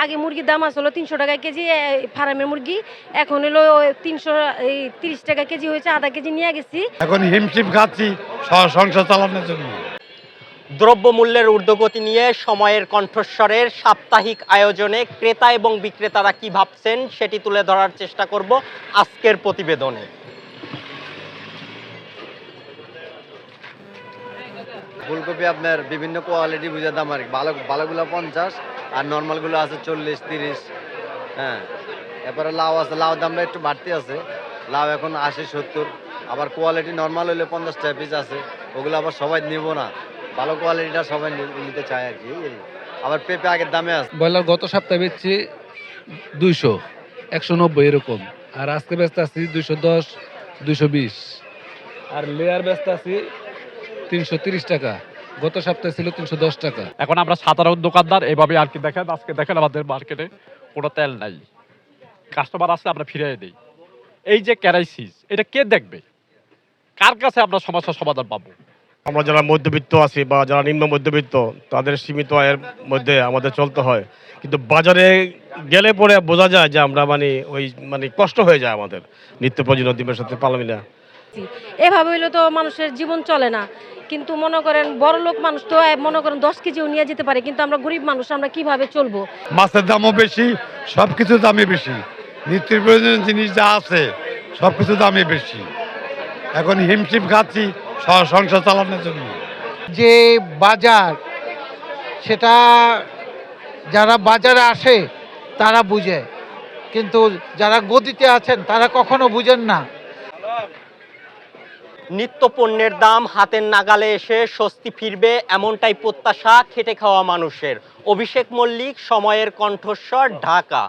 আগে মুরগির দাম আসলো ৩০০ টাকা কেজি ফার্মের মুরগি, এখন হলো ৩30 টাকা কেজি হয়েছে, আধা কেজি নিয়ে গেছি। এখন হিমশিম খাচ্ছি সংসার চালানোর জন্য। দ্রব্যমূল্যের ঊর্ধ্বগতি নিয়ে সময়ের কণ্ঠস্বরের সাপ্তাহিক আয়োজনে ক্রেতা এবং বিক্রেতারা কি ভাবছেন সেটি তুলে ধরার চেষ্টা করব আজকের প্রতিবেদনে। ফুলকপি আপনার বিভিন্ন কোয়ালিটি বুঝে দাম আর কি। ভালোগুলো 50 আর নর্মালগুলো আছে 40-30। হ্যাঁ, এরপরে লাউ আছে, লাউ দামটা একটু বাড়তি আছে, লাউ এখন 80-70। আবার কোয়ালিটি নর্মাল হলে 50 টাকা পিস আছে, ওগুলো আবার সবাই নিব না, ভালো কোয়ালিটিটা সবাই নিতে চায় আর কি। আবার পেঁপে আগের দামে আছে। ব্রয়লার গত সপ্তাহে বেচছি 200, 190 এরকম, আর আজকে ব্যস্ত আছি 210, 220, আর লেয়ার ব্যস্ত আছি 330 টাকা। গত সপ্তাহে ছিল 310 টাকা। এখন আমরা সাধারণ দোকানদার এভাবে আর কি দেখেন, আজকে দেখেন আমাদের মার্কেটে কোনো তেল নাই, কাস্টমার আসলে আমরা ফিরিয়ে দিই। এই যে ক্রাইসিস, এটা কে দেখবে? কার কাছে আমরা সমস্যার সমাধান পাবো? আমরা যারা মধ্যবিত্ত আছি বা যারা নিম্ন মধ্যবিত্ত, তাদের সীমিত আয়ের মধ্যে আমাদের চলতে হয়, কিন্তু বাজারে গেলে পরে বোঝা যায় যে আমরা কষ্ট হয়ে যায় আমাদের নিত্য প্রয়োজনীয় দিনের সাথে পালামি না। এভাবে হইলে তো মানুষের জীবন চলে না। কিন্তু মনে করেন বড় লোক মানুষ তো মনে করেন 10 কেজিও নিয়ে যেতে পারে, কিন্তু আমরা গরিব মানুষ, আমরা কিভাবে চলবো? মাছের দামও বেশি, সব কিছুর দামই বেশি, নিত্য প্রয়োজনীয় জিনিস যা আছে সব কিছুর দামই বেশি। এখন হিমশিম খাচ্ছি সংসার চালানোর জন্য। যে বাজার, সেটা যারা বাজারে আসে তারা বুঝে, কিন্তু যারা গদিতে আছেন তারা কখনো বুঝেন না। নিত্য পণ্যের দাম হাতের নাগালে এসে স্বস্তি ফিরবে এমনটাই প্রত্যাশা খেটে খাওয়া মানুষের। অভিষেক মল্লিক, সময়ের কণ্ঠস্বর, ঢাকা।